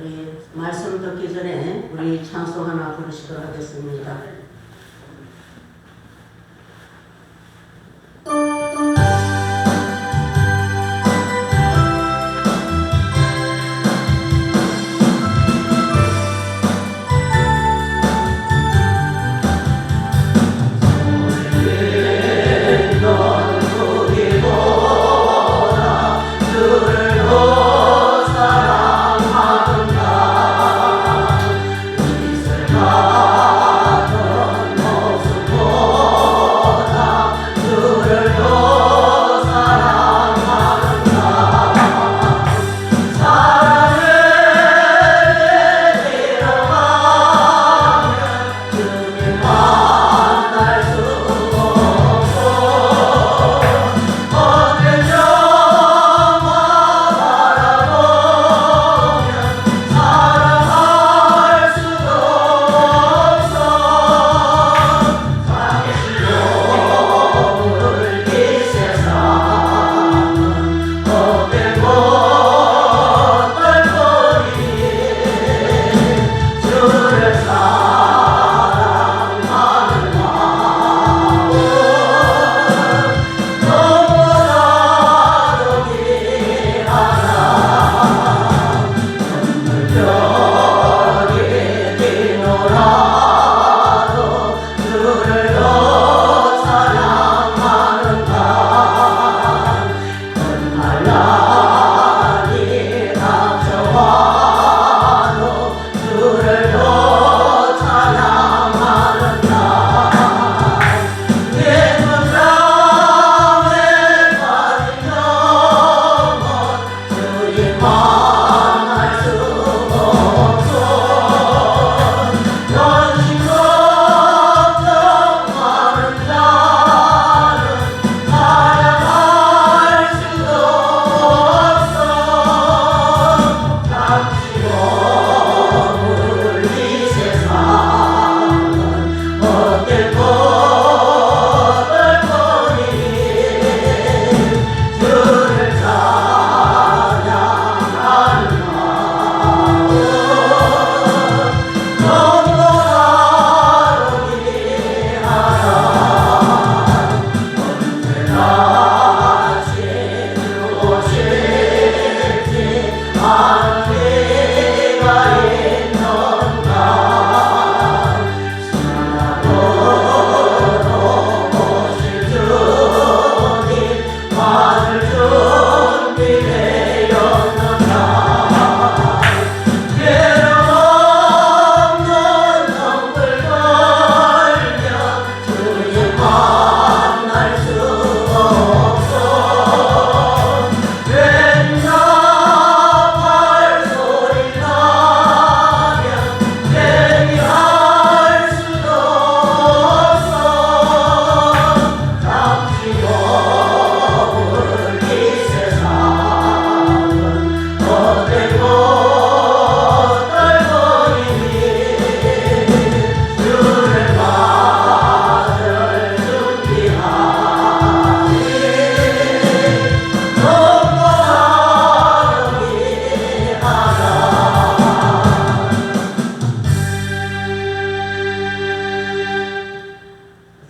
우리 말씀 듣기 전에 우리 찬송 하나 부르시도록 하겠습니다.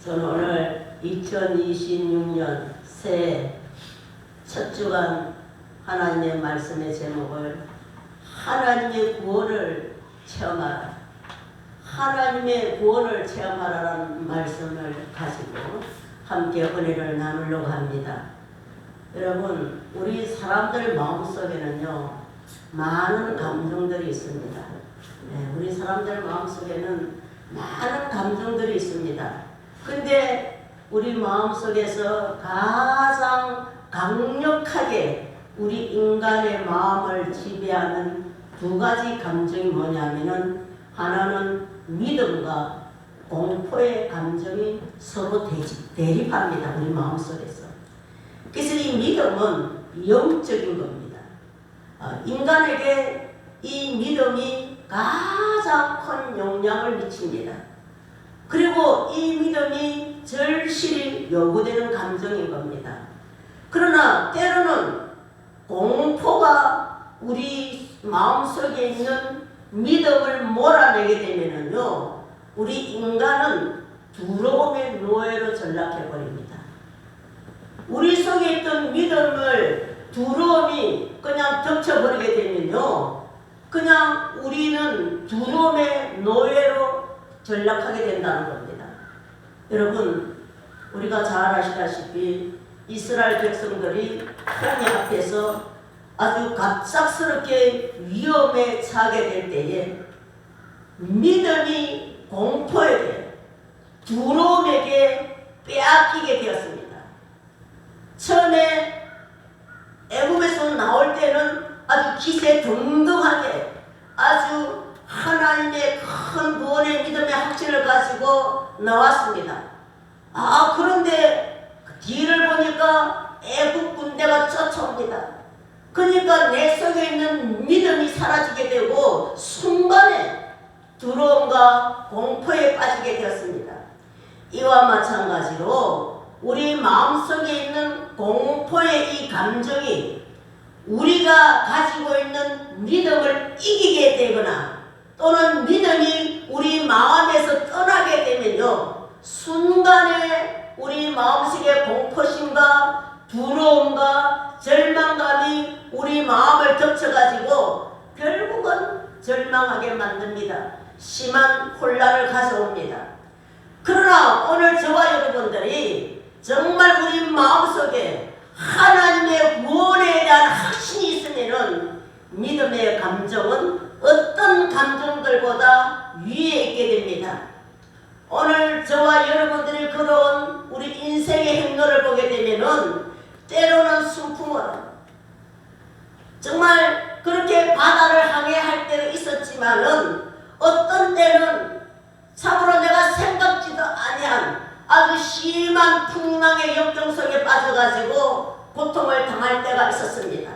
저는 오늘 2026년 새해 첫 주간 하나님의 말씀의 제목을 하나님의 구원을 체험하라, 하나님의 구원을 체험하라라는 말씀을 가지고 함께 은혜를 나누려고 합니다. 여러분, 우리 사람들 마음속에는요 많은 감정들이 있습니다. 우리 사람들 마음속에는 많은 감정들이 있습니다. 근데 우리 마음속에서 가장 강력하게 우리 인간의 마음을 지배하는 두 가지 감정이 뭐냐면은, 하나는 믿음과 공포의 감정이 서로 대립합니다. 우리 마음속에서. 그래서 이 믿음은 영적인 겁니다. 인간에게 이 믿음이 가장 큰 영향을 미칩니다. 그리고 이 믿음이 절실히 요구되는 감정인 겁니다. 그러나 때로는 공포가 우리 마음속에 있는 믿음을 몰아내게 되면은요, 우리 인간은 두려움의 노예로 전락해 버립니다. 우리 속에 있던 믿음을 두려움이 그냥 덮쳐버리게 되면요, 그냥 우리는 두려움의 노예로 전락하게 된다는 겁니다. 여러분, 우리가 잘 아시다시피 이스라엘 백성들이 홍해 앞에서 아주 갑작스럽게 위험에 처하게 될 때에 믿음이 공포에게, 두려움에게 빼앗기게 되었습니다. 처음에 애굽에서 나올 때는 아주 기세등등하게 아주 하나님의 큰 구원의 믿음의 확신을 가지고 나왔습니다. 그런데 뒤를 보니까 애굽 군대가 쫓아옵니다. 그러니까 내 속에 있는 믿음이 사라지게 되고 순간에 두려움과 공포에 빠지게 되었습니다. 이와 마찬가지로 우리 마음속에 있는 공포의 이 감정이 우리가 가지고 있는 믿음을 이기게 되거나 또는 믿음이 우리 마음에서 떠나게 되면요, 순간에 우리 마음속의 공포심과 두려움과 절망감이 우리 마음을 덮쳐가지고 결국은 절망하게 만듭니다. 심한 혼란을 가져옵니다. 그러나 오늘 저와 여러분들이 정말 우리 마음속에 하나님의 구원에 대한 확신이 있으면은 믿음의 감정은 어떤 감정들보다 위에 있게 됩니다. 오늘 저와 여러분들이 걸어온 우리 인생의 행로를 보게 되면은 때로는 순풍으로 정말 그렇게 바다를 항해할 때도 있었지만은 어떤 때는 참으로 내가 생각지도 아니한 아주 심한 풍랑의 역경 속에 빠져가지고 고통을 당할 때가 있었습니다.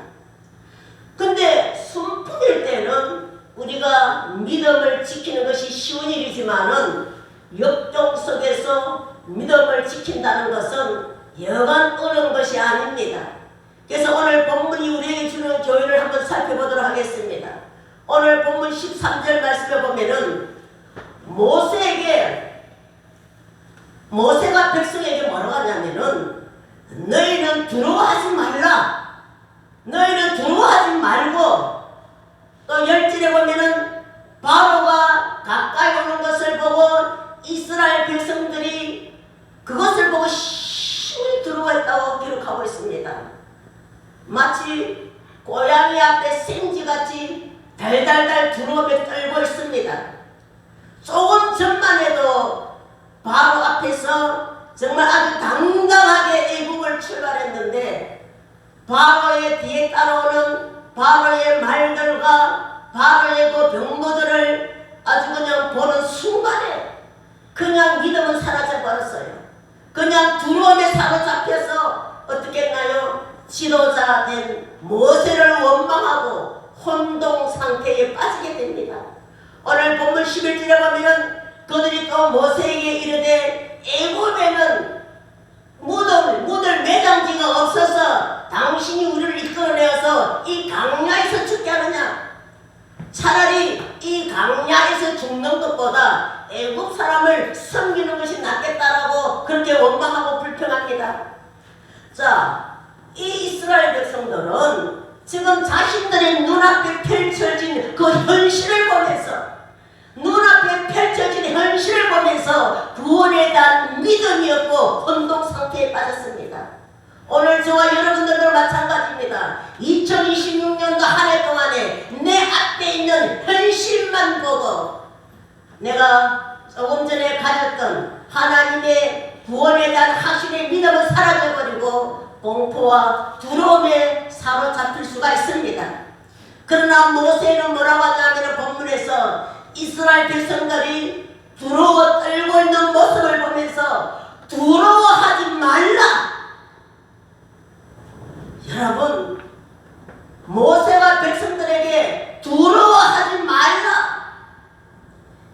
근데 순풍일 때는 우리가 믿음을 지키는 것이 쉬운 일이지만은 역경 속에서 믿음을 지킨다는 것은 여간 어려운 것이 아닙니다. 그래서 오늘 본문이 우리에게 주는 교훈을 한번 살펴보도록 하겠습니다. 오늘 본문 13절 말씀에 보면은 모세가 백성에게 뭐라고 하냐면은 너희는 두려워하지 말라. 너희는 두려워하지 말고, 또 10절에 보면은 바로가 가까이 오는 것을 보고 이스라엘 백성들이 그것을 보고 심히 두려워했다고 기록하고 있습니다. 마치 고양이 앞에 생쥐같이 달달달 두려움에 떨고 있습니다. 조금 전만 해도 바로 앞에서 정말 아주 당당하게 애국을 출발했는데 바로의 뒤에 따라오는 바로의 말들과 바로의 그 병거들을 아주 그냥 보는 순간에 그냥 믿음은 사라져 버렸어요. 그냥 두려움에 사로잡혀서 어떻게 했나요? 지도자 된 모세를 원망하고 혼동 상태에 빠지게 됩니다. 오늘 본문 11절에 보면은 그들이 또 모세에게 이르되 애굽에는 묻을 매장지가 없어서 당신이 우리를 이끌어내어서 이 강야에서 죽게 하느냐? 차라리 이 강야에서 죽는 것보다 애굽 사람을 섬기는 것이 낫겠다라고 그렇게 원망하고 불평합니다. 자, 이 이스라엘 백성들은 지금 자신들의 눈앞에 펼쳐진 그 현실을 보면서 구원에 대한 믿음이 없고 혼동 상태에 빠졌습니다. 오늘 저와 여러분들도 마찬가지입니다. 2026년도 한 해 동안에 내 앞에 있는 현실만 보고 내가 조금 전에 가졌던 하나님의 구원에 대한 확신의 믿음은 사라져버리고 공포와 두려움에 사로잡힐 수가 있습니다. 그러나 모세는 뭐라고 하냐면 본문에서 이스라엘 백성들이 두려워 떨고 있는 모습을 보면서 두려워하지 말라. 여러분, 모세가 백성들에게 두려워하지 말라.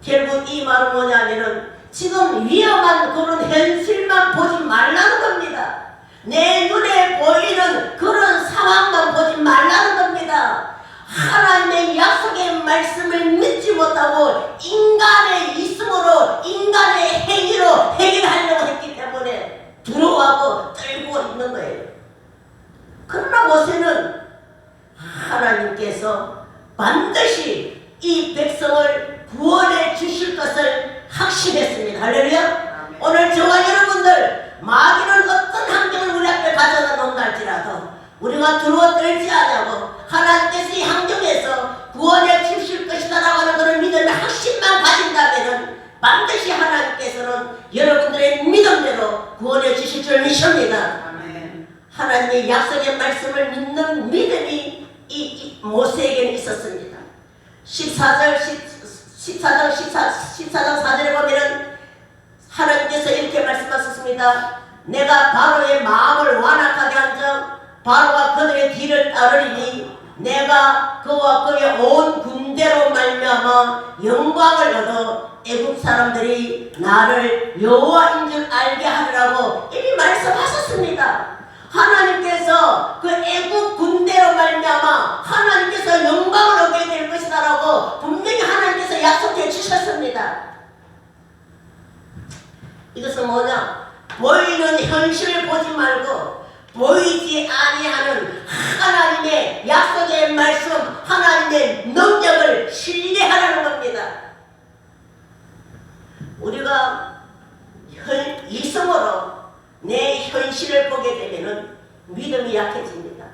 결국 이 말은 뭐냐면은 지금 위험한 그런 현실만 보지 말라는 겁니다. 내 눈에 보이는 그런 상황만 보지 말라는 겁니다. 하나님의 말씀을 믿지 못하고 인간의 있음으로 인간의 행위로 해결하려고 했기 때문에 두려워하고 떨고 있는 거예요. 그러나 모세는 하나님께서 반드시 이 백성을 구원해 주실 것을 확신했습니다. 할렐루야. 오늘 저와 여러분들 마귀는 어떤 환경을 우리 앞에 가져다 놓는다 할지라도 우리가 두려워 떨지 않냐고 하나님께서 이 환경에서 구원해 주실 것이다 라고 하는 그런 믿음의 확신만 가진다면 반드시 하나님께서는 여러분들의 믿음대로 구원해 주실 줄 믿습니다. 하나님의 약속의 말씀을 믿는 믿음이 이 모세에게는 있었습니다. 14장 4절에 보면은 하나님께서 이렇게 말씀하셨습니다. 내가 바로의 마음을 완악하게 한즉 바로가 그들의 뒤를 따르리니 내가 그와 그의 온 군대로 말미암아 영광을 얻어 애굽 사람들이 나를 여호와인 줄 알게 하리라고 이미 말씀하셨습니다. 하나님께서 그 애굽 군대로 말미암아 하나님께서 영광을 얻게 될 것이다라고 분명히 하나님께서 약속해 주셨습니다. 이것은 뭐냐? 보이는 현실을 보지 말고 보이지 아니하는 하나님의 약속의 말씀, 하나님의 능력을 신뢰하라는 겁니다. 우리가 이성으로 내 현실을 보게 되면 믿음이 약해집니다.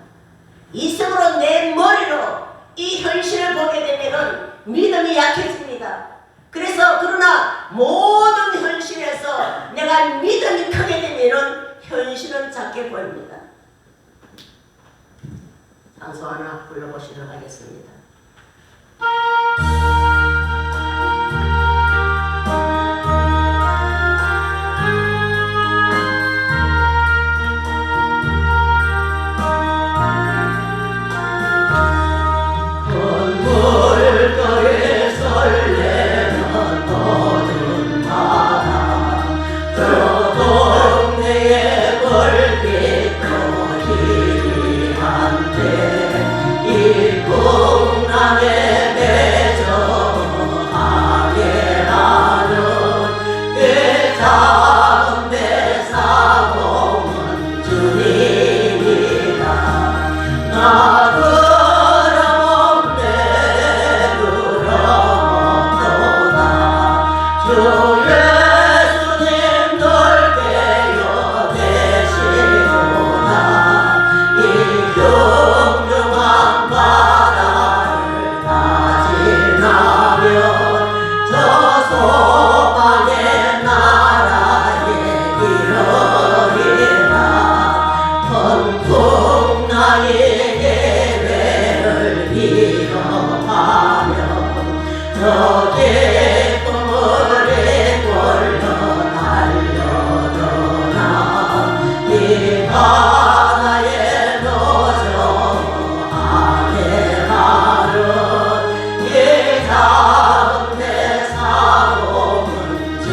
이성으로 내 머리로 이 현실을 보게 되면 믿음이 약해집니다. 그래서 그러나 모든 현실에서 내가 믿음이 크게 되면 현실은 작게 보입니다. 장소 하나 불러보시도록 하겠습니다.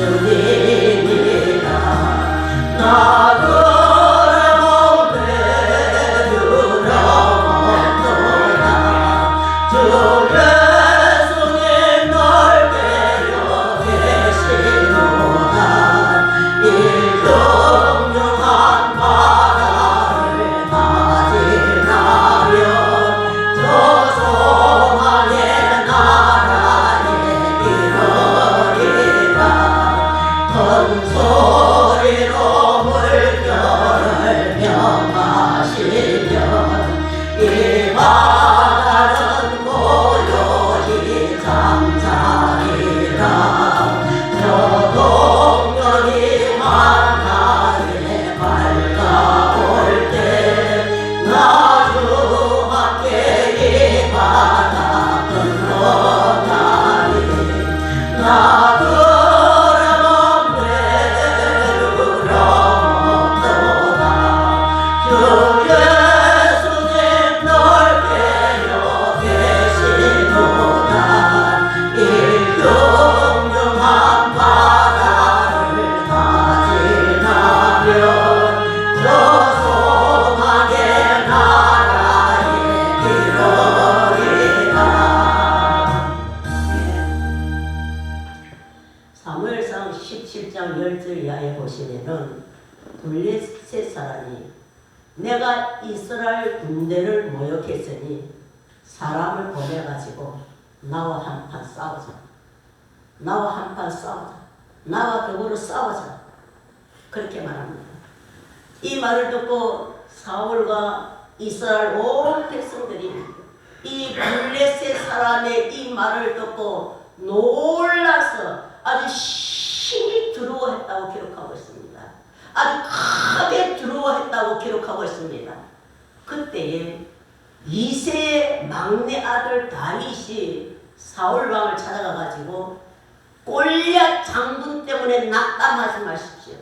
주 예수님 날 보시면은 블레셋 사람이 내가 이스라엘 군대를 모욕했으니 사람을 보내가지고 나와 한판 싸우자. 나와 한판 싸우자. 나와 더불어 싸우자. 그렇게 말합니다. 이 말을 듣고 사울과 이스라엘 온 백성들이 이 블레셋 사람의 이 말을 듣고 놀라서 아주 심히 두려워했다고 기록하고 있습니다. 아주 크게 두려워했다고 기록하고 있습니다. 그때에 이세의 막내 아들 다윗이 사울왕을 찾아가가지고 골리앗 장군 때문에 낙담하지 마십시오.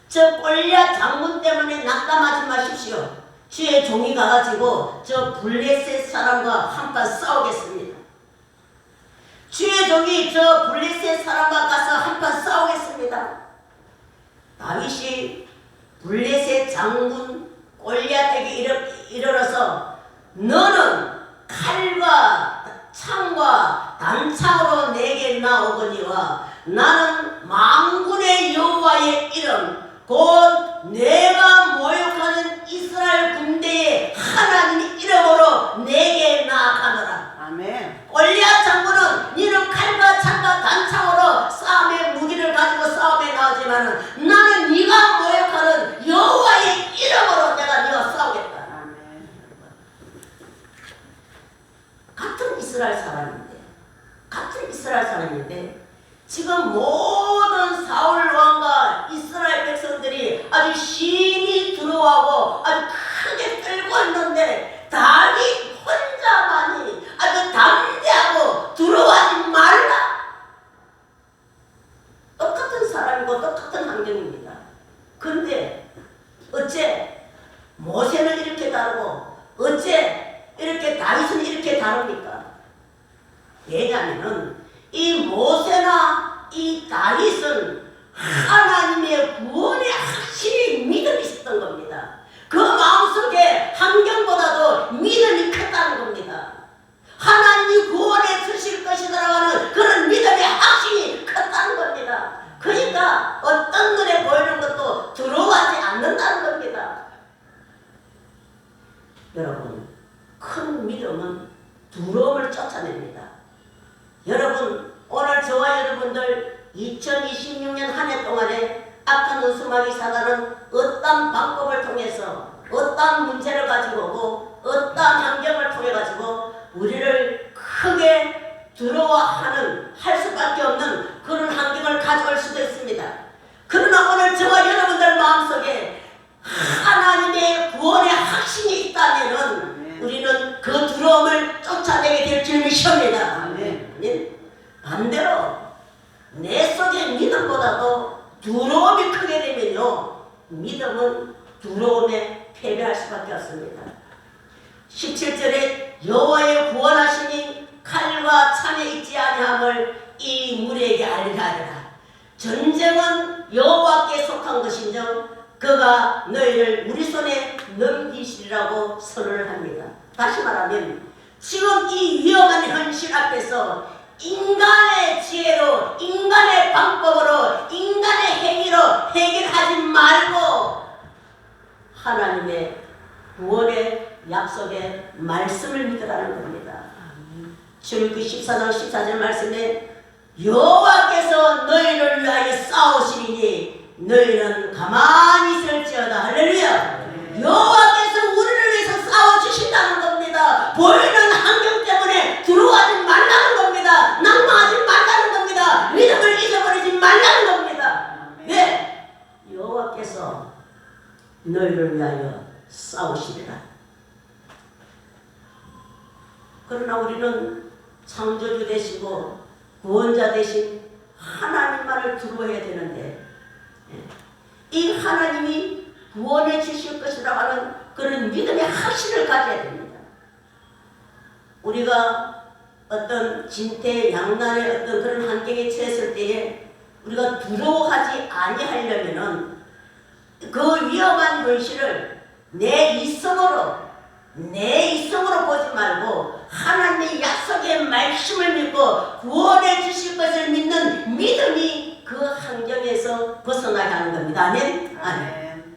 저 골리앗 장군 때문에 낙담하지 마십시오. 주의 종이 가가지고 저 블레셋 사람과 한판 싸우겠습니다. 주의 종이 저 블레셋 사람과 가서 한판 싸우겠습니다. 다윗이 블레셋 장군 골리앗에게 이르러서 너는 칼과 창과 단창으로 내게 나오거니와 나는 만군의 여호와의 이름 곧 내가 모욕하는 이스라엘 군대의 하나님의 이름으로 내게 나아가노라. 아멘. 골리앗 장군은 너는 칼과 창과 단창으로 싸움의 무기를 가지고 싸움에 나오지만은 나는 네가 모욕하는 여호와의 이름으로 내가 네가 싸우겠다. 아멘. 같은 이스라엘 사람인데 지금 모든 사울 왕과 이스라엘 백성들이 아주 심히 두려워하고 아주 크게 떨고 있는데 다윗 혼자만이 아주 담대하고 두려워하지 말라. 똑같은 사람이고 똑같은 환경입니다. 근데 어째 모세는 이렇게 다르고 어째 이렇게 다윗은 이렇게 다릅니까? 왜냐하면은 이 모세나 이 다윗은 하나님의 구원에 확실히 믿음이 있었던 겁니다. 그 마음속에 환경보다도 믿음이 컸다는 겁니다. 하나님이 구원해 주실 것이라고 하는 그런 믿음의 확신이 컸다는 겁니다. 그러니까 어떤 눈에 보이는 것도 두려워하지 않는다는 겁니다. 여러분, 큰 믿음은 두려움을 쫓아냅니다. 여러분, 오늘 저와 여러분들 2026년 한 해 동안에 악한 웃음하기 사단은 어떤 방법을 통해서 어떤 문제를 가지고 오고 어떤 환경을 통해 가지고 우리를 크게 두려워하는 할 수밖에 없는 그런 환경을 가져올 수도 있습니다. 그러나 오늘 저와 여러분들 마음속에 하나님의 구원의 확신이 있다면 우리는 그 두려움을 쫓아내게 될 줄 믿습니다. 반대로 내 속의 믿음보다도 두려움이 크게 되면요 믿음은 두려움에 패배할 수밖에 없습니다. 17절에 여호와의 구원하시니 칼과 창에 있지 아니함을 이 무리에게 알리라 하리라. 전쟁은 여호와께 속한 것인즉 그가 너희를 우리 손에 넘기시리라고 선언을 합니다. 다시 말하면 지금 이 위험한 현실 앞에서 인간의 지혜로 인간의 방법으로 인간의 행위로 해결하지 말고 하나님의 구원의 약속의 말씀을 믿으라는 겁니다. 출애굽기 14장 14절 말씀에 여호와께서 너희를 위하여 싸우시리니 너희는 가만히 있을지어다. 할렐루야. 여호와께서 우리를 위해서 싸워주신다는 겁니다. 보이는 환경 때문에 두려워하지 말라는 겁니다. 낭망하지 말라는 겁니다. 믿음을 잊어버리지 말라는 겁니다. 왜? 여호와께서 너희를 위하여 싸우시리라. 그러나 우리는 창조주 되시고 구원자 되신 하나님만을 두려워해야 되는데 이 하나님이 구원해 주실 것이라고 하는 그런 믿음의 확신을 가져야 됩니다. 우리가 어떤 진퇴양난의 어떤 그런 환경에 처했을 때에 우리가 두려워하지 아니하려면은 그 위험한 현실을 내 이성으로 보지 말고 하나님의 약속의 말씀을 믿고 구원해 주실 것을 믿는 믿음이 그 환경에서 벗어나게 하는 믿습니다. 아멘? 아멘.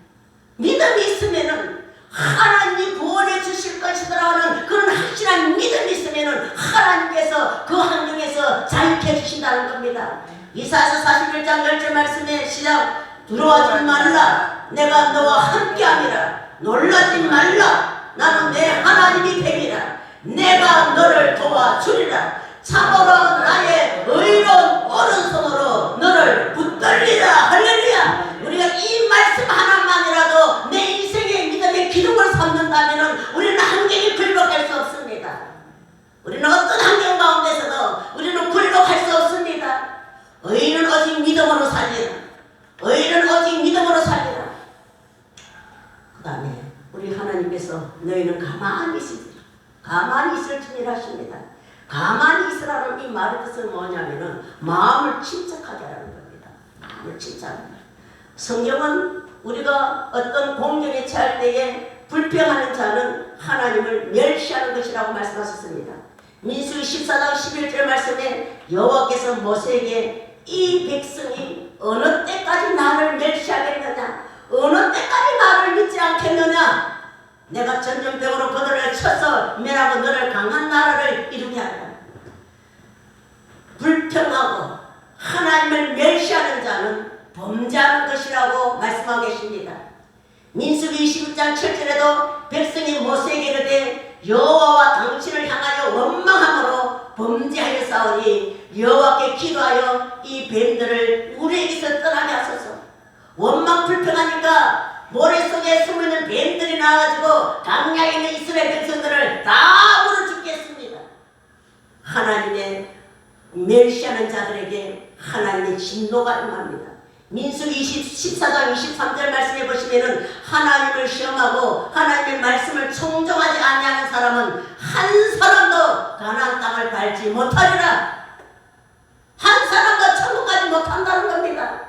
믿음이 있으면은 하나님이 구원해 주실 것이라는 그런 확실한 믿음이 있으면은 하나님께서 그 환경에서 자유케 주신다는 겁니다. 이사야서 41장 10절 말씀에 시작. 두려워하지 말라. 내가 너와 함께함이라. 놀라지 말라. 나는 내 하나님이 됨이라. 내가 너를 도와주리라. 참으로 나의 의로운 오른손으로 너를 붙들리라. 할렐루야. 우리가 이 말씀 하나만이라도 내 인생의 믿음의 기둥을 삼는다면 우리는 환경이 굴복할 수 없습니다. 우리는 어떤 환경 가운데서도 우리는 굴복할 수 없습니다. 의인은 오직 믿음으로 살리라. 의인은 오직 믿음으로 살리라. 그 다음에 우리 하나님께서 너희는 가만히 있으리라. 가만히 있을 줄이라 하십니다. 가만히 있으라는 이 말의 뜻은 뭐냐면은 마음을 침착하게 하라는 겁니다. 마음을 침착하게. 성경은 우리가 어떤 공경에 처할 때에 불평하는 자는 하나님을 멸시하는 것이라고 말씀하셨습니다. 민수기 14장 11절 말씀에 여호와께서 모세에게 이 백성이 어느 때까지 나를 멸시하겠느냐, 어느 때까지 나를 믿지 않겠느냐, 내가 전쟁병으로 그들을 쳐서 멸하고 너를 강한 나라를 이루게 하리라. 불평하고 하나님을 멸시하는 자는 범죄하는 것이라고 말씀하고 계십니다. 민수기 26장 7절에도 백성이 모세에게 이르되 여호와와 당신을 향하여 원망함으로 범죄하여 싸우니 여호와께 기도하여 이 뱀들을 우리에게서 떠나게 하소서. 원망 불평하니까 모래속에 숨어있는 뱀들이 나와가지고 강야에 있는 이스라엘 백성들을 다 물어 죽겠습니다. 하나님의 멸시하는 자들에게 하나님의 진노가 임합니다. 민수기 14장 23절 말씀해 보시면은 하나님을 시험하고 하나님의 말씀을 청종하지 아니하는 사람은 한 사람도 가나안 땅을 밟지 못하리라. 한 사람도 천국 가지 못한다는 겁니다.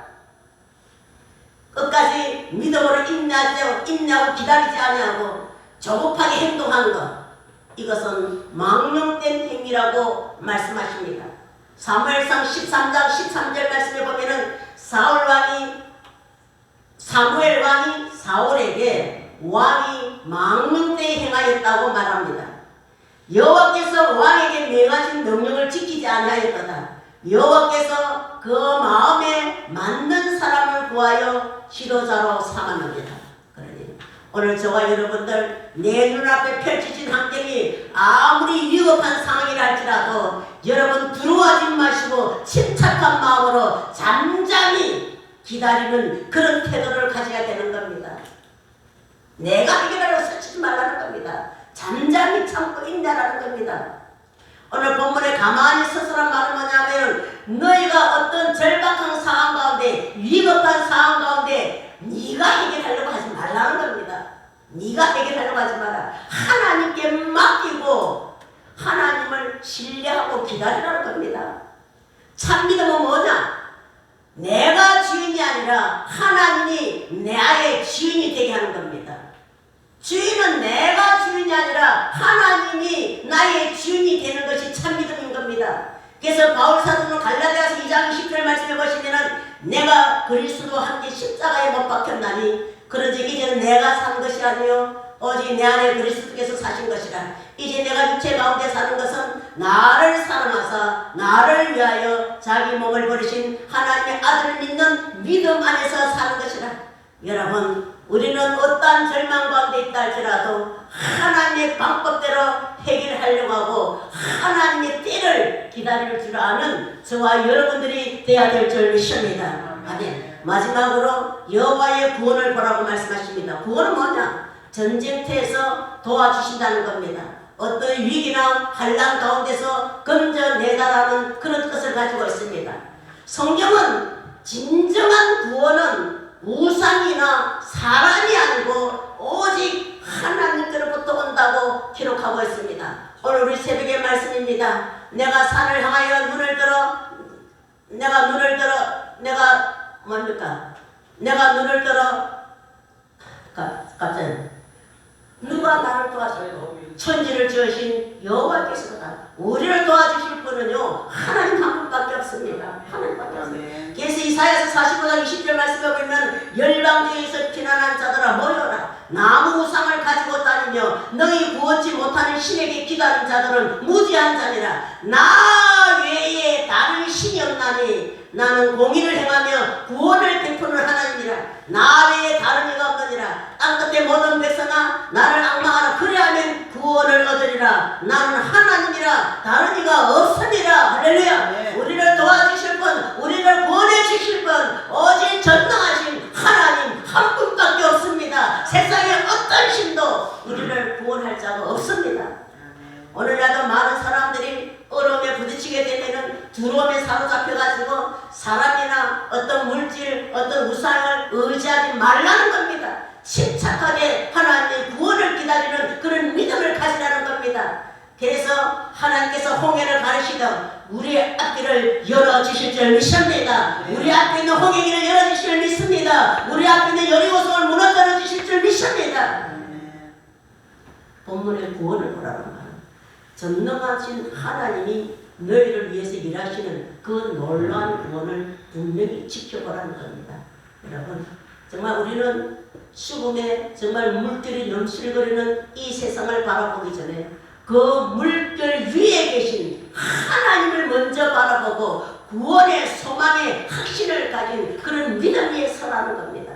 끝까지 믿음으로 인내하고 기다리지 아니하고 조급하게 행동한 것, 이것은 망령된 행위라고 말씀하십니다. 사무엘상 13장 13절 말씀에 보면은 사무엘 왕이 사울에게 왕이 망령되이 행하였다고 말합니다. 여호와께서 왕에게 명하신 명령을 지키지 아니하였도다. 여호와께서 그 마음에 맞는 사람을 구하여 지도자로 삼았느니라. 그러니 오늘 저와 여러분들 내 눈앞에 펼쳐진 환경이 아무리 위급한 상황이라 할지라도 여러분 두려워하지 마시고 침착한 마음으로 잠잠히 기다리는 그런 태도를 가져야 되는 겁니다. 내가 해결하려고 서치지 말라는 겁니다. 잠잠히 참고 인내하라는 겁니다. 오늘 본문에 가만히 서서란 말은 뭐냐면 너희가 어떤 절박한 상황 가운데 위급한 상황 가운데 네가 해결하려고 하지 말라는 겁니다. 네가 해결하려고 하지 마라. 하나님께 맡기고 하나님을 신뢰하고 기다리라는 겁니다. 참 믿음은 뭐냐? 내가 주인이 아니라 하나님이 나의 주인이 되게 하는 겁니다. 주인은 내가 주인이 아니라 하나님이 나의 주인이 되는 것이 참 믿음인 겁니다. 그래서 바울 사도는 갈라디아서 2장 20절 말씀해 보시면은 내가 그리스도와 함께 십자가에 못 박혔나니 그런즉 이제는 내가 산 것이 아니요 오직 내 안에 그리스도께서 사신 것이라. 이제 내가 육체 가운데 사는 것은 나를 사랑하사 나를 위하여 자기 몸을 버리신 하나님의 아들을 믿는 믿음 안에서 사는 것이라. 여러분, 우리는 어떠한 절망 가운데 있다 할지라도 하나님의 방법대로 해결하려고 하고 하나님의 때를 기다릴 줄 아는 저와 여러분들이 되어야 될 줄 믿습니다. 아멘. 마지막으로 여호와의 구원을 보라고 말씀하십니다. 구원은 뭐냐? 전쟁터에서 도와주신다는 겁니다. 어떤 위기나 환난 가운데서 건져내다라는 그런 뜻을 가지고 있습니다. 성경은 진정한 구원은 우상이나 사람이 아니고 오직 하나님께로부터 온다고 기록하고 있습니다. 오늘 우리 새벽의 말씀입니다. 내가 산을 향하여 눈을 들어 갑자기 누가 나를 도와줘요? 천지를 지으신 여호와께서다. 우리를 도와주실 분은요 하나님 한 분밖에 없습니다. 하나님밖에 없습니다. 그래서 이사야서 45장 20절 말씀에 보면 못하는 신에게 기다린 자들은 무지한 자니라. 나 외에 다른 신이 없나니 나는 공의를 행하며 구원을 베푸는 하나님이라. 나 외에 다른 이가 없느니라. 땅끝에 모든 백성아 나를 앙망하라. 그래야면 구원을 얻으리라. 나는 하나님이라 다른 이가 없으니라. 할렐루야. 네. 우리를 도와주실 분, 우리를 구원해 주실 분 오직 전능하신 하나님 한 분밖에 없습니다. 세상에 어떤 신도 우리를 구원할 자가 없습니다. 오늘날도 많은 사람들이 어려움에 부딪히게 되면은 두려움에 사로잡혀가지고 사람이나 어떤 물질, 어떤 우상을 의지하지 말라는 겁니다. 침착하게 하나님의 구원을 기다리는 그런 믿음을 가지라는 겁니다. 그래서 하나님께서 홍해를 가르시던 우리 앞길을 열어주실 줄 믿습니다. 우리 앞에 있는 홍해길을 열어주실 줄 믿습니다. 우리 앞에 있는 여리고성을 무너뜨려 주실 줄 믿습니다. 본문의 구원을 보라는 말. 전능하신 하나님이 너희를 위해서 일하시는 그 놀라운 구원을 분명히 지켜보라는 겁니다. 여러분, 정말 우리는 죽음에 정말 물결이 넘실거리는 이 세상을 바라보기 전에 그 물결 위에 계신 하나님을 먼저 바라보고 구원의 소망의 확신을 가진 그런 믿음 위에 서라는 겁니다.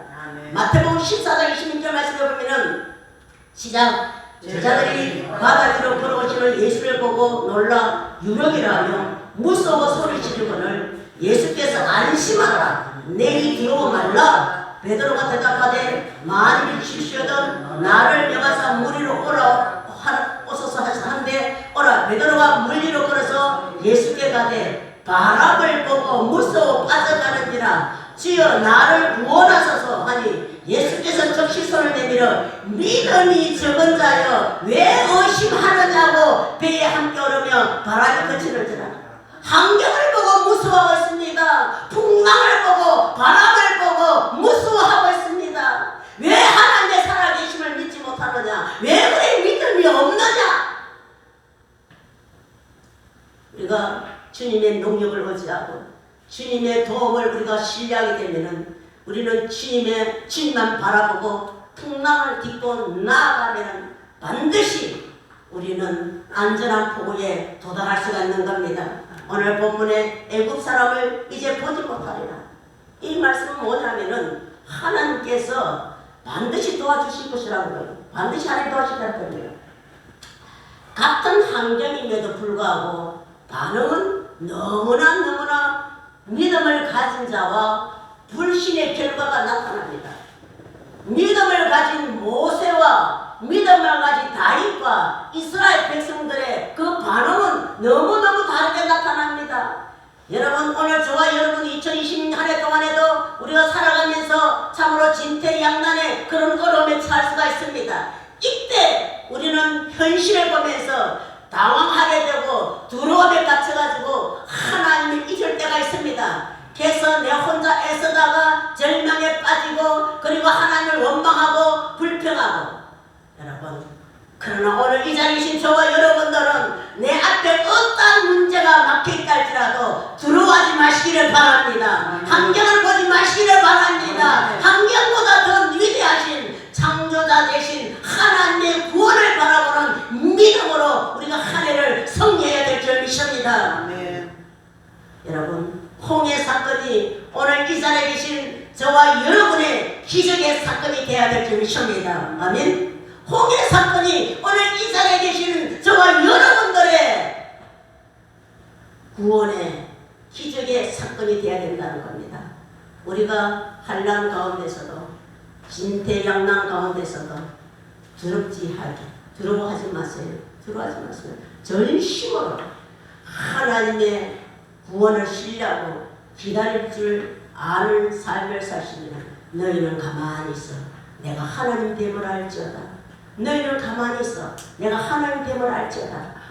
마태복음 14장 26절 말씀에 보면은 시작. 제자들이 바다 위로 걸어오시는 예수를 보고 놀라 유령이라 하며 무서워 소리 지르거늘 예수께서 안심하라. 내이 두려워 말라. 베드로가 대답하되 만일 주시거든 나를 명하사 물 위로 오소서 하는데 오라. 베드로가 물 위로 걸어서 예수께 가되 바람을 보고 무서워 빠져가는지라. 주여 나를 구원하소서 하니 예수께서 적시 손을 내밀어 믿음이 적은 자여 왜 의심하느냐고 배에 함께 오르며 바람이 그치는지라. 환경을 보고 무서워하고 있습니다. 풍랑을 보고 바람을 보고 무서워하고 있습니다. 왜 하나님의 살아계심을 믿지 못하느냐? 왜 그의 믿음이 없느냐? 우리가 주님의 능력을 의지하고 주님의 도움을 우리가 신뢰하게 되면은 우리는 주님만 바라보고 풍랑을 딛고 나아가면 반드시 우리는 안전한 포구에 도달할 수가 있는 겁니다. 오늘 본문에 애굽 사람을 이제 보지 못하리라. 이 말씀은 뭐냐면은 하나님께서 반드시 도와주실 것이라는 거예요. 반드시 하나님 도와주신다는 거예요. 같은 환경임에도 불구하고 반응은 너무나 믿음을 가진 자와 불신의 결과가 나타납니다. 믿음을 가진 모세와 믿음을 가진 다윗과 이스라엘 백성들의 그 반응은 너무너무 다르게 나타납니다. 여러분, 오늘 저와 여러분이 2020년 한 해 동안에도 우리가 살아가면서 참으로 진퇴양난의 그런 어려움에 처할 수가 있습니다. 이때 우리는 현실을 보면서 당황하게 되고 두려움에 갇혀가지고 하나님을 잊을 때가 있습니다. 그래서 내 혼자 애쓰다가 절망에 빠지고 그리고 하나님을 원망하고 불평하고. 여러분, 그러나 오늘 이 자리에 계신 저와 여러분들은 내 앞에 어떤 문제가 막혀있다 할지라도 두려워하지 마시기를 바랍니다. 환경을 보지 마시기를 바랍니다. 환경보다 더 위대하신 창조자 되신 하나님의 구원을 바라보는 믿음으로 우리가 한 해를 승리해야 될 줄 믿습니다. 여러분, 홍해 사건이 오늘 이 자리에 계신 저와 여러분의 기적의 사건이 되어야 될 줄 믿습니다. 아멘. 홍해 사건이 오늘 이 자리에 계시는 저와 여러분들의 구원의 기적의 사건이 되어야 된다는 겁니다. 우리가 환난 가운데서도 진퇴양난 가운데서도 두려워하지 마세요. 전심으로 하나님의 구원을 신뢰하고 기다릴 줄 아는 삶을 사시면 너희는 가만히 있어. 내가 하나님 됨을 알지어다. 너희는 가만히 있어. 내가 하나님 됨을 알지어다.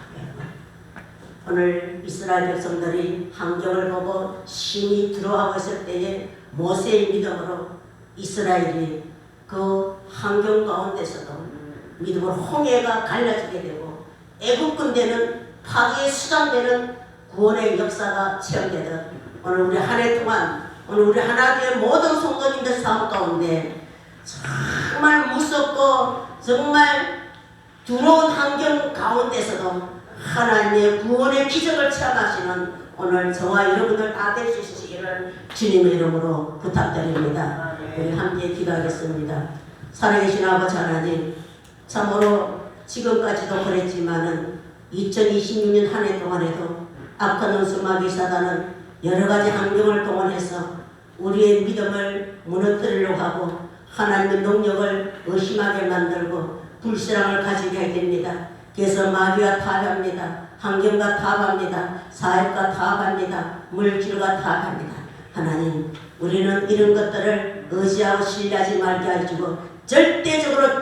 오늘 이스라엘 백성들이 환경을 보고 심히 두려워하고 있을 때에 모세의 믿음으로 이스라엘이 그 환경 가운데서도 믿음으로 홍해가 갈라지게 되고 애국 군대는 파괴에 수장되는 구원의 역사가 체험되듯 오늘 우리 한 해 동안 오늘 우리 하나님의 모든 성도님들 삶 가운데 정말 무섭고 정말 두려운 환경 가운데서도 하나님의 구원의 기적을 체험하시는 오늘 저와 여러분들 다 될 수 있으시기를 주님의 이름으로 부탁드립니다. 우리 함께 기도하겠습니다. 살아계신 아버지 하나님, 참으로 지금까지도 그랬지만은 2026년 한 해 동안에도 악한 원수 마귀 사단은 여러 가지 환경을 동원해서 우리의 믿음을 무너뜨리려고 하고 하나님의 능력을 의심하게 만들고 불신앙을 가지게 하게 됩니다. 그래서 마귀와 타협합니다. 환경과 타협합니다. 사회과 타협합니다. 물질과 타협합니다. 하나님, 우리는 이런 것들을 의지하고 신뢰하지 말게 해주고 절대적으로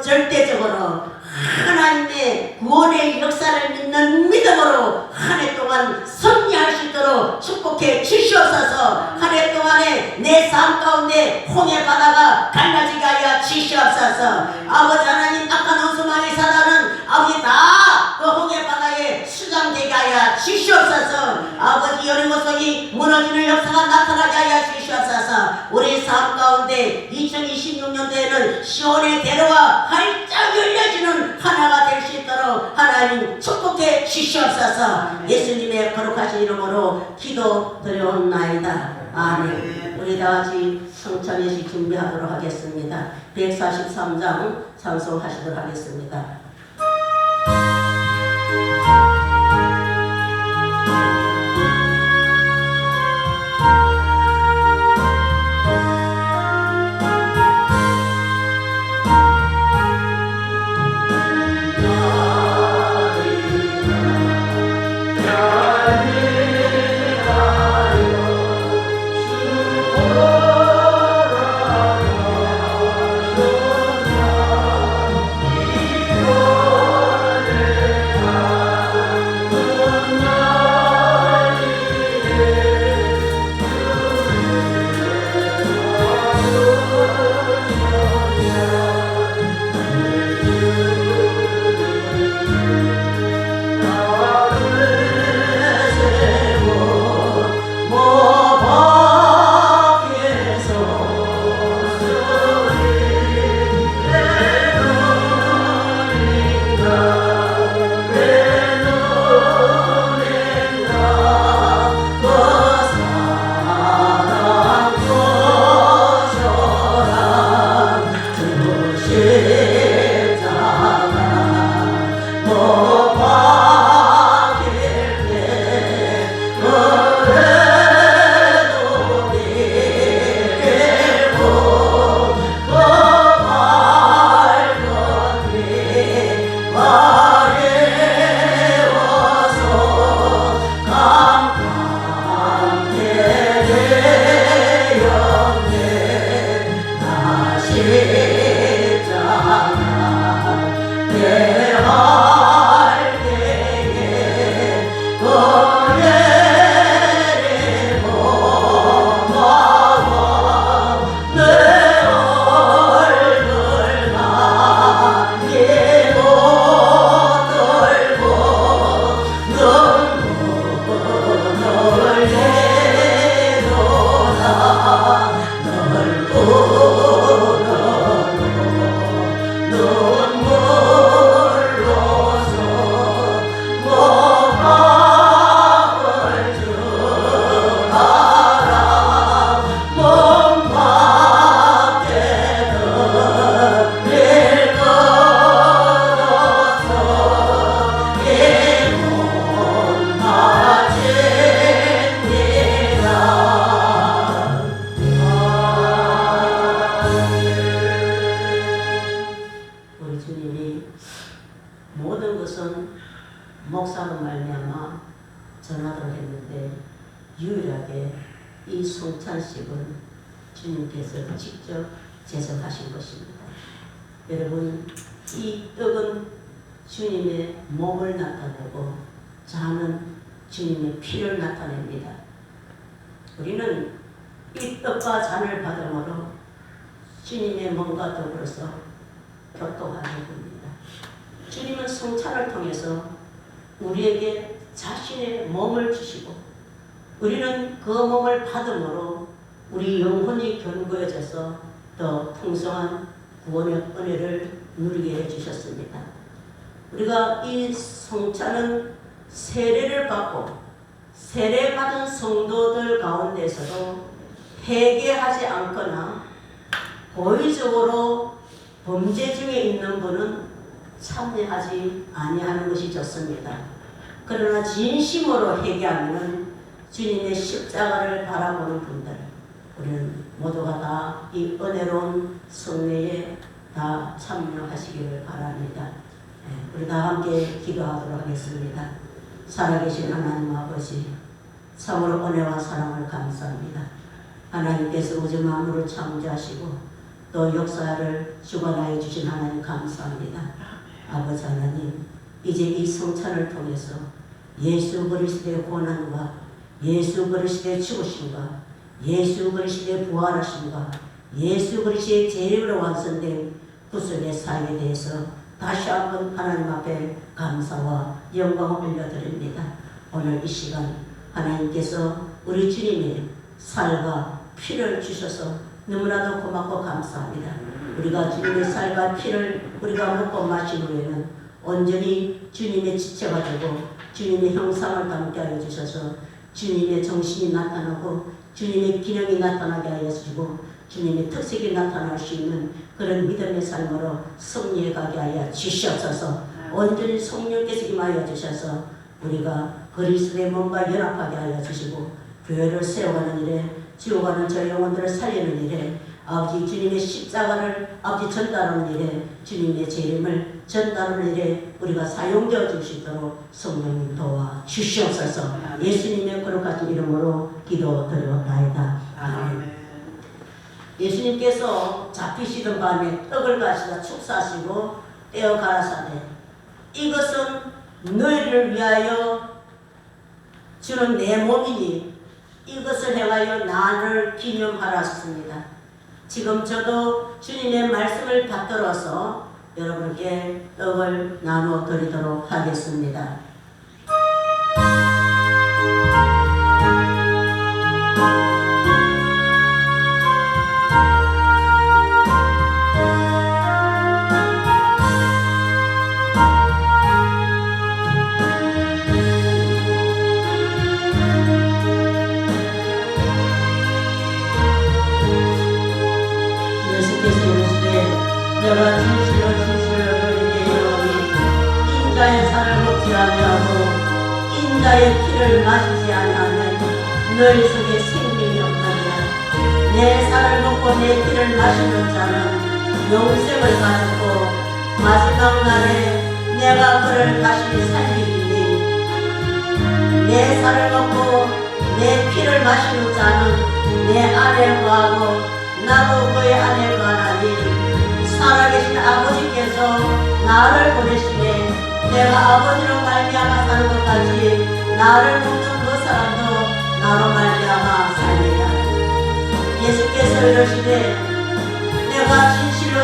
하나님의 구원의 역사를 믿는 믿음으로 한 해 동안 승리할 수 있도록 축복해 주시옵소서. 한 해 동안에 내 삶 가운데 홍해 바다가 갈라지게 하여 주시옵소서. 아버지 하나님, 악한 원수 마귀 사단은 아버지 다 그 홍해 바다에 수장되게 하여 주시옵소서. 아버지 여리고성이 무너지는 역사가 나타나게 하여 주시옵소서. 우리 삶 가운데 2026년도에는 시온의 대로와 활짝 열려지는 하나가 될 수 있도록 하나님 축복해 주시옵소서. 예수님의 거룩하신 이름으로 기도드려옵나이다. 아멘. 우리 다같이 성찬 예식 준비하도록 하겠습니다. 143장 찬송하시도록 하겠습니다. 목사로 말미암아 전하도록 했는데 유일하게 이 성찬식은 주님께서 직접 제작하신 것입니다. 여러분, 이 떡은 주님의 몸을 나타내고 잔은 주님의 피를 나타냅니다. 우리는 이 떡과 잔을 받음으로 주님의 몸과 더불어서 교통하는 겁니다. 주님은 성찬을 통해서 우리에게 자신의 몸을 주시고 우리는 그 몸을 받음으로 우리 영혼이 견고해져서 더 풍성한 구원의 은혜를 누리게 해주셨습니다. 우리가 이 성찬은 세례를 받고 세례받은 성도들 가운데서도 회개하지 않거나 고의적으로 범죄 중에 있는 분은 참여하지 아니하는 것이 좋습니다. 그러나 진심으로 회개하면 주님의 십자가를 바라보는 분들, 우리는 모두가 다 이 은혜로운 성례에 다 참여하시기를 바랍니다. 우리 다 함께 기도하도록 하겠습니다. 살아계신 하나님 아버지, 참으로 은혜와 사랑을 감사합니다. 하나님께서 우주 만물을 창조하시고 또 역사를 주관하여 주신 하나님 감사합니다. 아버지 하나님, 이제 이 성찬을 통해서 예수 그리스도의 고난과 예수 그리스도의 죽으심과 예수 그리스도의 부활하심과 예수 그리스도의 제일로 완성된 구속의 사역에 대해서 다시 한번 하나님 앞에 감사와 영광을 올려드립니다. 오늘 이 시간 하나님께서 우리 주님의 살과 피를 주셔서 너무나도 고맙고 감사합니다. 우리가 주님의 살과 피를 우리가 먹고 마신 후에는 온전히 주님의 지체가 되고 주님의 형상을 담게 하여 주셔서 주님의 정신이 나타나고 주님의 기능이 나타나게 하여 주시고 주님의 특색이 나타날 수 있는 그런 믿음의 삶으로 승리해 가게 하여 주시옵소서. 온전히 성령께서 임하여 주셔서 우리가 그리스도의 몸과 연합하게 하여 주시고 교회를 세워가는 일에 지어가는 저 영혼들을 살리는 일에 아버지 주님의 십자가를 아버지 전달하는 일에 주님의 재림을 전달하는 일에 우리가 사용되어 줄 수 있도록 성령님 도와 주시옵소서. 예수님의 거룩하신 이름으로 기도드려옵나이다. 아멘. 예수님께서 잡히시던 밤에 떡을 가시다 축사하시고 떼어 가라사대 이것은 너희를 위하여 주는 내 몸이니 이것을 행하여 나를 기념하라 했습니다. 지금 저도 주님의 말씀을 받들어서 여러분께 떡을 나눠 드리도록 하겠습니다. 내가 진실로 너희에게 이르노니 인자의 살을 먹지 아니하고 인자의 피를 마시지 아니하면 너희 속에 생명이 없느니라. 내 살을 먹고 내 피를 마시는 자는 영생을 가졌고 마지막 날에 내가 그를 다시 살리리니 내 살을 먹고 내 피를 마시는 자는 내 안에 거하고 나도 그의 안에 거하나니 살아계신 아버지께서 나를 보내시되 내가 아버지로 말미암아 사는 것 같이 나를 먹는 그 사람도 나로 말미암아 살리라. 예수께서 이르시되 내가 진실로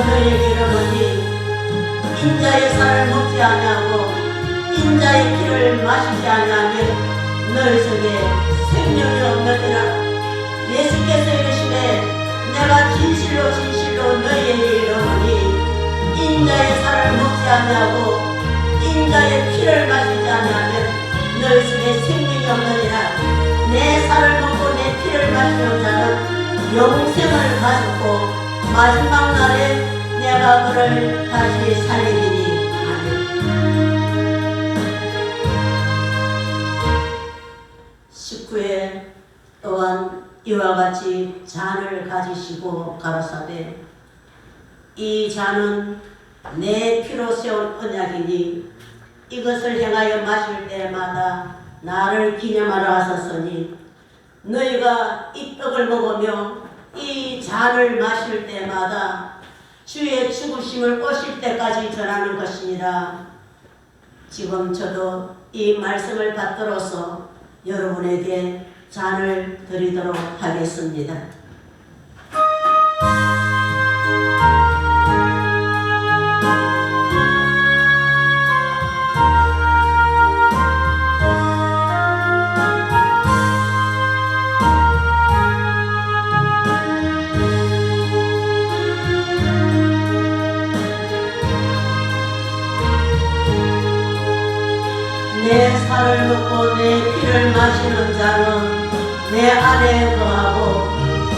너희에게 이르노니 인자의 살을 먹지 아니하고 인자의 피를 마시지 아니하면 너희 속에 생명이 없느니라. 예수께서 이르시되 내가 진실로 너희에게 이르노니 인자의 살을 먹지 아니하고 인자의 피를 마시지 아니하면 너희 속에 생명이 없느니라. 내 살을 먹고 내 피를 마시는 자는 영생을 가졌고 마지막 날에 내가 그를 다시 살리리니. 아멘. 19회 또한 이와 같이 잔을 가지시고 가라사대 이 잔은 내 피로 세운 언약이니 이것을 행하여 마실 때마다 나를 기념하라 하셨으니 너희가 이 떡을 먹으며 이 잔을 마실 때마다 주의 죽으심을 오실 때까지 전하는 것이니라. 지금 저도 이 말씀을 받들어서 여러분에게 잔을 드리도록 하겠습니다. 내 피를 마시는 자는 내 안에 거하고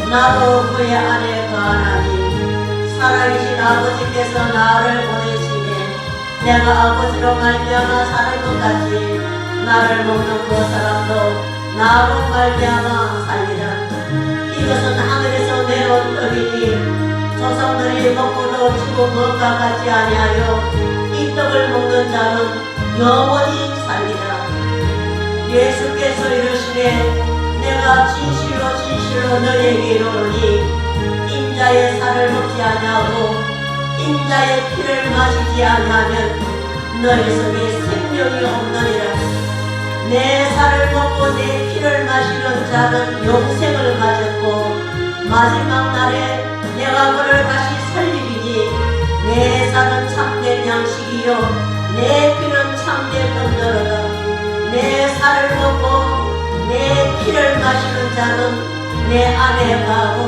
나도 그의 안에 거하나니 살아계신 아버지께서 나를 보내시매 내가 아버지로 말미암아 사는 것 같이 나를 먹는 그 사람도 나로 말미암아 살리라. 이것은 하늘에서 내려온 떡이니 조상들이 먹고도 죽은 것과 같지 아니하여 이 떡을 먹는 자는 영원히 살리라. 예수께서 이르시되 내가 진실로 진실로 너희에게 이르노니 인자의 살을 먹지 아니하고 인자의 피를 마시지 아니하면 너희 속에 생명이 없느니라. 내 살을 먹고 내 피를 마시는 자는 영생을 가졌고 마지막 날에 내가 그를 다시 살리리니 내 살은 참된 양식이요 내 피는 참된 음료로다. 내 살을 먹고 내 피를 마시는 자는 내 안에 거하고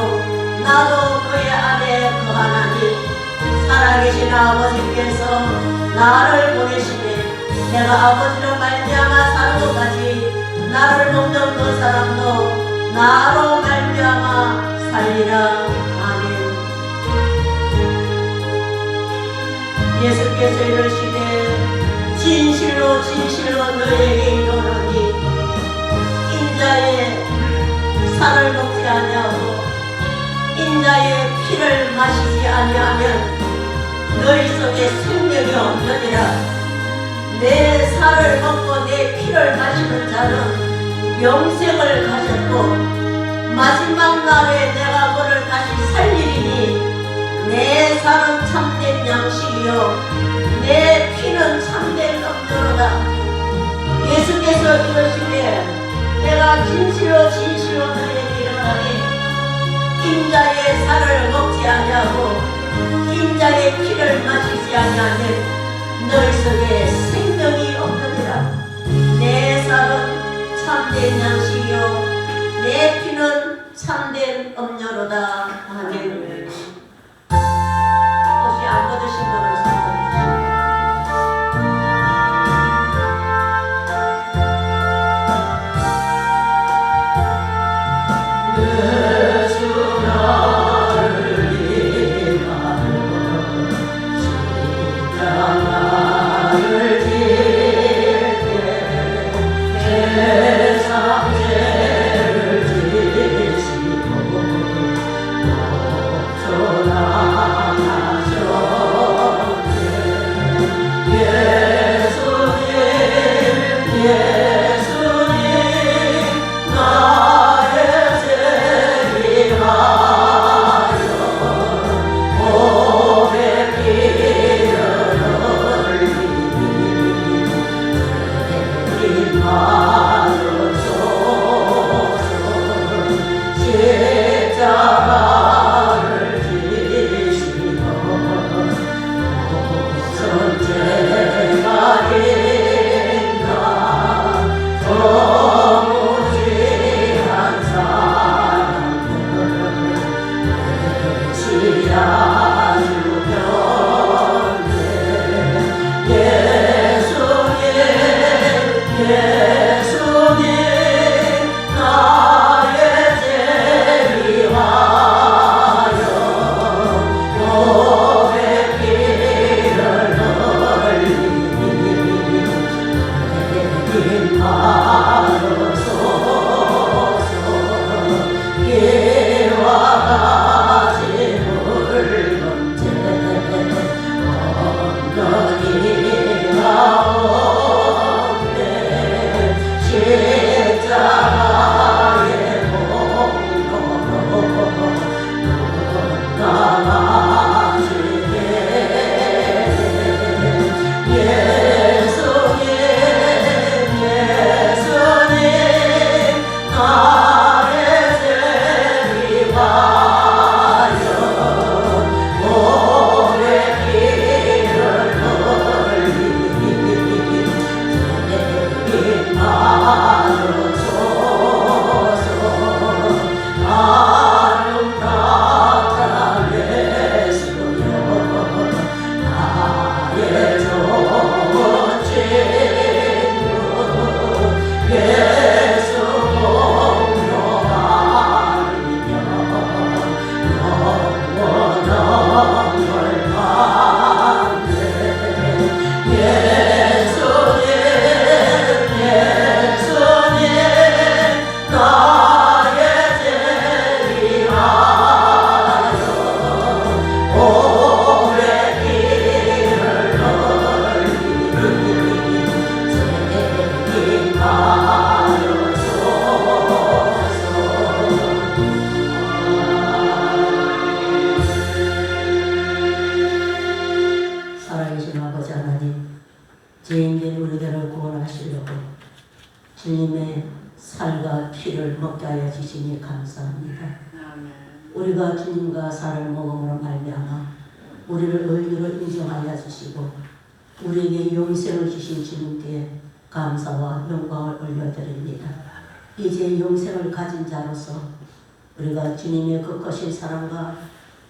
나도 그의 안에 거하나니 살아계신 아버지께서 나를 보내시되 내가 아버지로 말미암아 사는 것 같이 나를 먹는 그 사람도 나로 말미암아 살리라. 아멘. 예수께서 이르시되 진실로 진실로 너희에게 이르노니 인자의 살을 먹지 아니하고 인자의 피를 마시지 아니하면 너희 속에 생명이 없느니라. 내 살을 먹고 내 피를 마시는 자는 영생을 가졌고 마지막 날에 내가 그를 다시 살리리니 내 살은 참된 양식이요 내 피는 참된 음료로다. 예수께서 이르시되 내가 진실로 진실로 너희에게 이르노니 인자의 살을 먹지 아니하고 인자의 피를 마시지 아니하면 너희 속에 생명이 없느니라. 내 살은 참된 양식이요 내 피는 참된 음료로다. 아멘. 혹시 안 받으신 분은 손들어 세상 죄를 지시고 살과 피를 먹게 하여 주시니 감사합니다. 우리가 주님과 살을 먹음으로 말미암아 우리를 의인으로 인정하여 주시고 우리에게 영생을 주신 주님께 감사와 영광을 올려드립니다. 이제 영생을 가진 자로서 우리가 주님의 그 거신 사랑과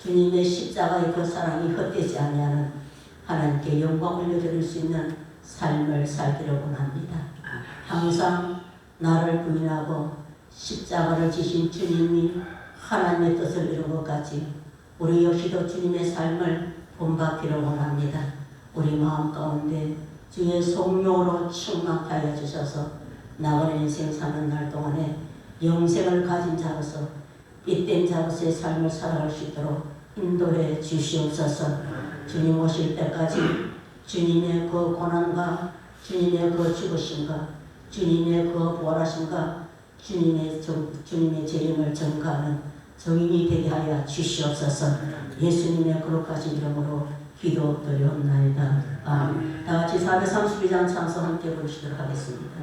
주님의 십자가의 그 사랑이 헛되지 아니하는 하나님께 영광 올려드릴 수 있는 삶을 살기를 원합니다. 항상 나를 부인하고 십자가를 지신 주님이 하나님의 뜻을 이룬 것 같이 우리 역시도 주님의 삶을 본받기를 원합니다. 우리 마음 가운데 주의 성령으로 충만케 하여 주셔서 나가는 인생 사는 날 동안에 영생을 가진 자로서 잇된 자로서의 삶을 살아갈 수 있도록 인도해 주시옵소서. 주님 오실 때까지 주님의 그 고난과 주님의 그 죽으심과 주님의 그 부활하심과 주님의 재림을 전가하는 정인이 되게 하여 주시옵소서. 예수님의 거룩하신 이름으로 기도드리옵나이다. 아멘. 다 같이 432장 찬송 함께 부르시도록 하겠습니다.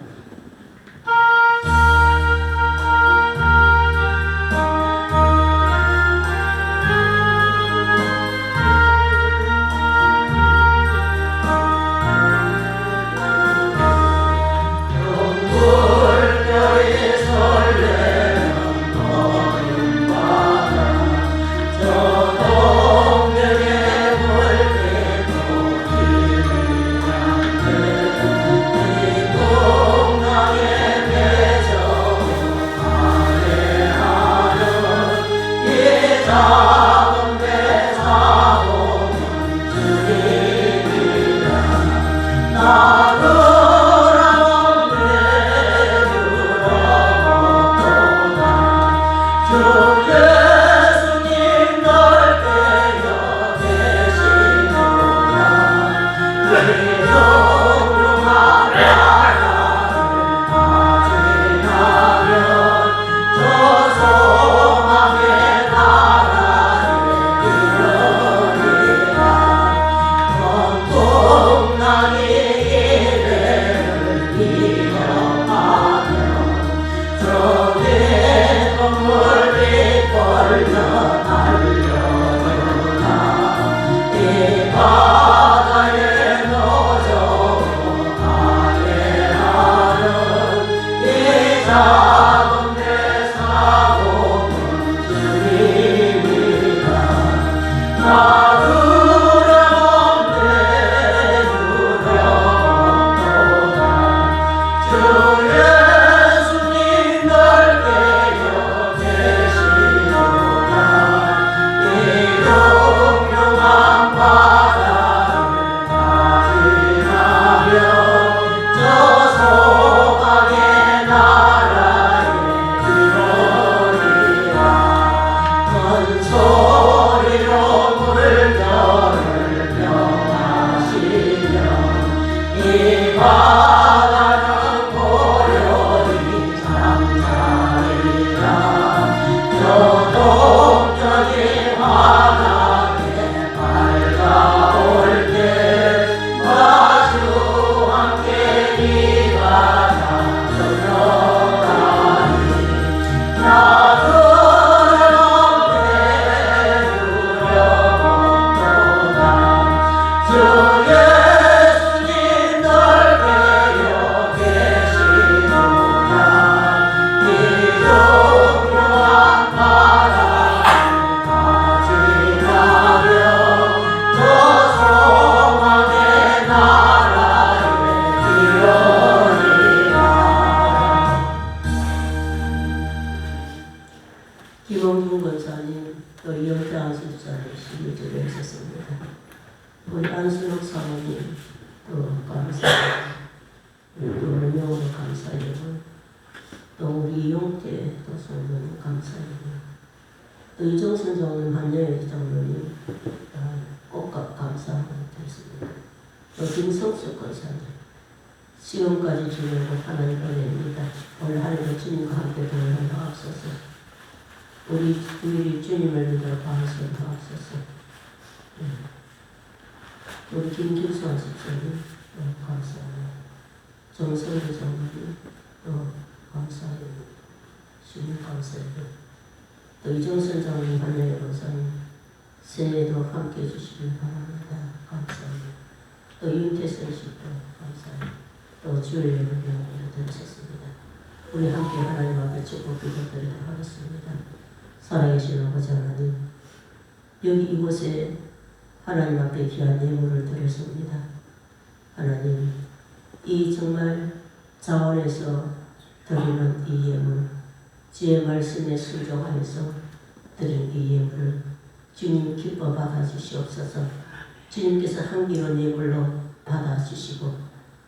김원준 권사님, 또 이영태 안수사님 11절에 있었습니다. 우리 안순옥 사모님, 또 감사해요. 또 명으로 감사해요. 또 우리 이용태 또 성도님 감사해요. 또 이정선 장로님, 한여일 장로님 꼭 감사드렸습니다. 또 김성수 권사님, 지금까지 주님과 하나님 은혜입니다. 오늘 하루도 주님과 함께 동행하여 하옵소서. 우리 주님을 믿어 방수를 하옵소서. 우리 김규수한 집사님 감사합니다. 정성주 장로님 감사합니다. 감사합니다. 주님 감사합니다. 또 이정선 장로님 하나님 감사합니다. 새해에도 함께 해주시길 바랍니다. 감사합니다. 또 윤태선 씨도 감사합니다. 또 주의 영광을 드리셨습니다. 우리 함께 하나님 앞에 축복 기도드리도록 하겠습니다. 살아계신 아버지 하나님, 여기 이곳에 하나님 앞에 귀한 예물을 드렸습니다. 하나님, 이 정말 자원에서 드리는 이 예물, 주의 말씀에 순종하여서 드린 이 예물을 주님 기뻐 받아주시옵소서. 주님께서 한기로 예물로 받아주시고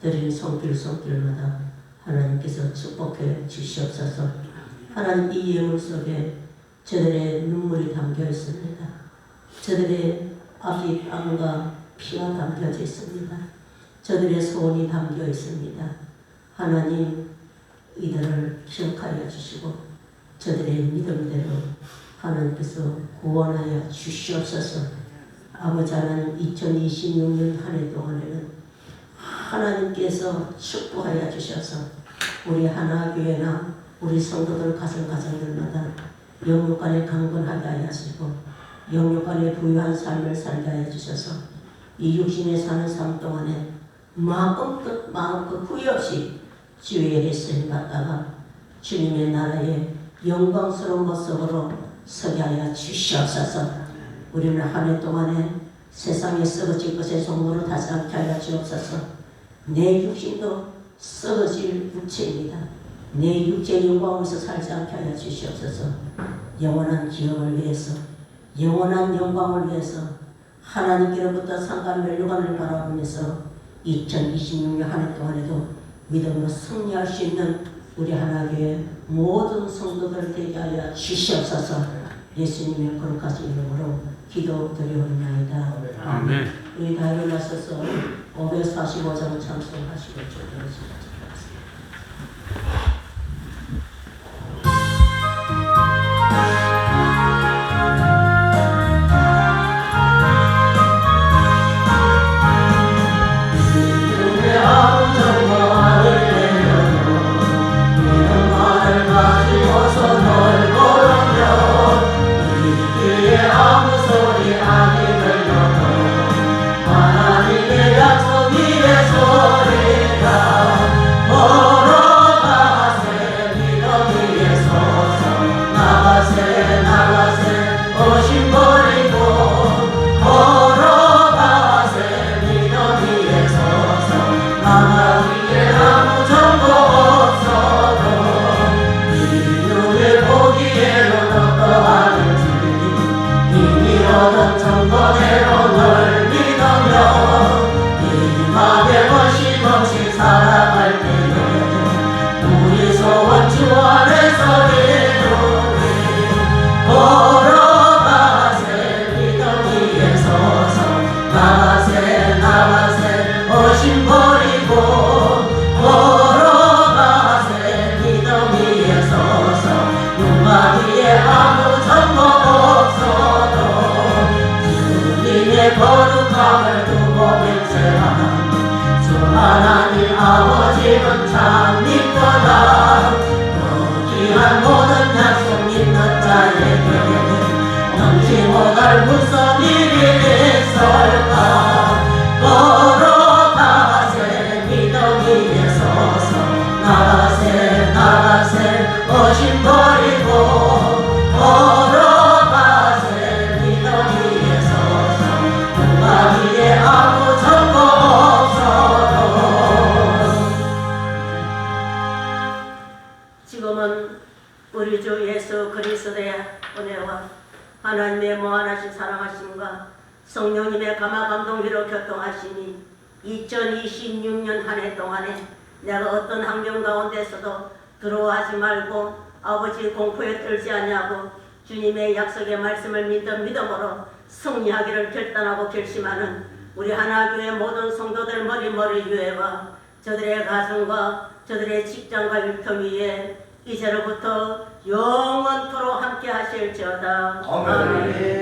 드린 손길마다 하나님께서 축복해 주시옵소서. 하나님, 이 예물 속에 저들의 눈물이 담겨 있습니다. 저들의 땀과 피가 담겨져 있습니다. 저들의 소원이 담겨 있습니다. 하나님, 이들을 기억하여 주시고 저들의 믿음대로 하나님께서 구원하여 주시옵소서. 아버지 하나님, 2026년 한 해 동안에는 하나님께서 축복하여 주셔서 우리 하나교회나 우리 성도들 가정가정들마다 영육간에 강건하게 하여 주시고 영육간에 부유한 삶을 살게 하여 주셔서 이 육신에 사는 삶 동안에 마음껏 후회 없이 주의 예수님 받다가 주님의 나라의 영광스러운 모습으로 서게 하여 주시옵소서. 우리는 한 해 동안에 세상에 썩어질 것의 종로로 다시 않게 하여 주옵소서. 내 육신도 썩어질 육체입니다. 내 육체의 영광에서 살지 않게 하여 주시옵소서. 영원한 기업을 위해서, 영원한 영광을 위해서 하나님께로부터 상간 멸류관을 바라보면서 2026년 한 해 동안에도 믿음으로 승리할 수 있는 우리 하나교회 모든 성도들 되게 하여 주시옵소서. 예수님의 거룩하신 이름으로 기도드리옵나이다. 아멘. 우리 다 일어나셔서 545장 찬송하시고 주옵소서. 거룩함을 두고 맹세하는 주 하나님 아버지는 참 믿거다. 그 귀한 모든 약속 믿는 자에게 넘지 못할 무슨 일이 있을까. 걸어가세 믿음 위에 서서 나가세 나가세 어심 버리고 걸어가세 믿음 위에 서서 누가 위에 아무 정보 없어도. 지금은 우리 주 예수 그리스도의 은혜와 하나님의 무한하신 사랑하심과 성령님의 감화감동으로 교통하시니 2026년 한 해 동안에 내가 어떤 환경 가운데서도 두려워하지 말고 아버지 공포에 떨지 아니하고 주님의 약속의 말씀을 믿는 믿음으로 승리하기를 결단하고 결심하는 우리 하나교회 모든 성도들 머리 유해와 저들의 가정과 저들의 직장과 일터 위에 이제로부터 영원토록 함께 하실지어다. 아멘.